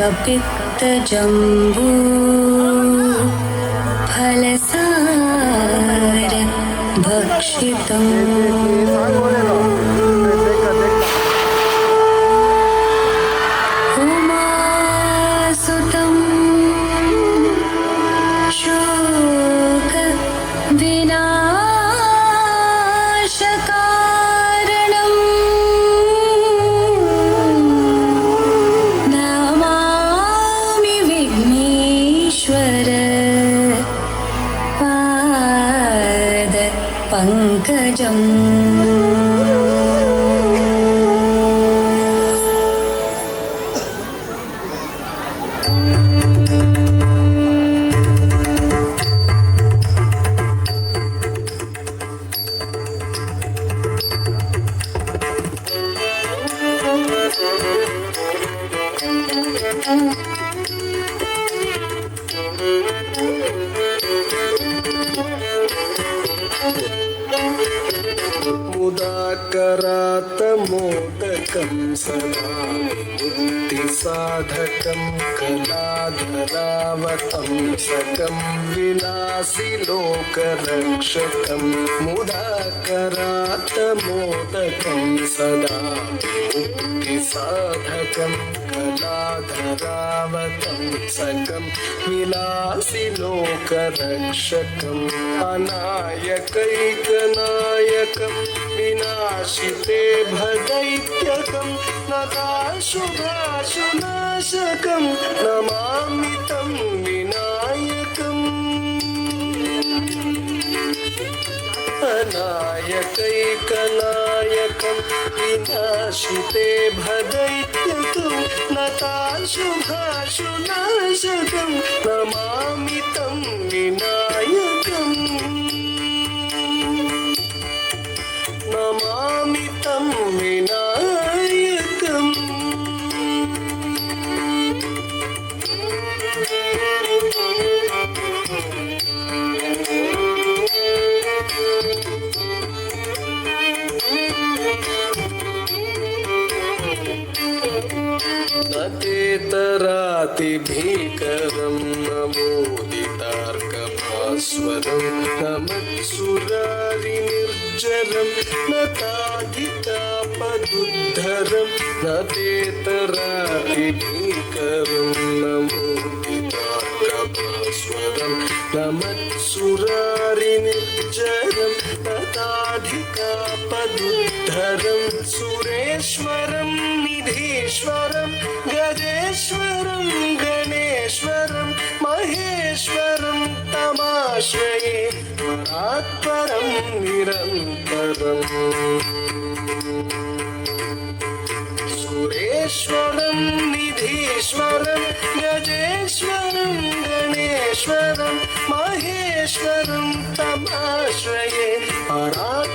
कपित्तजम्बू फलसार भक्षितम् उमासुतं शोकविनाशकारणं नमामि विघ्नेश्वर पादपङ्कजम्। मुदाकरातमोदकं सदा मुक्तिसाधकं कलाधरावतं सकं विलासिलोकरक्षकं मुदाकरातमोदकं सदा मुक्तिसाधकं कलाधरावतं सकं विलासिलोकरक्षकम् अनायकैकनायकं विनाशिते भदैत्यकं नताशुभाशुनाशकं नमामि तं विनायकम्। अनायकैकनायकं विनाशिते भदैत्यकं नताशुभाशुनाशकं नमामि तं विनायकम्। नमामि तं विनायकम्। नतेतरातिभीकरं नमोदितार्कभास्वरं नमत्सुरारिनिर्जरं नताधितापदुद्धरं नतेतरातिभीकरं नमोदितार्कभास्वरं नमत्सुरारिनिर्जरं नताधिकापदुद्धरं सुरेश्वरं निधीश्वरं गजेश्वरं गणेश्वरं महेश्वरं तमाश्रये परात्परं निरन्तरम्। सुरेश्वरं निधीश्वरं गजेश्वरं गणेश्वरं महेश्वरं तमाश्रये परात्परं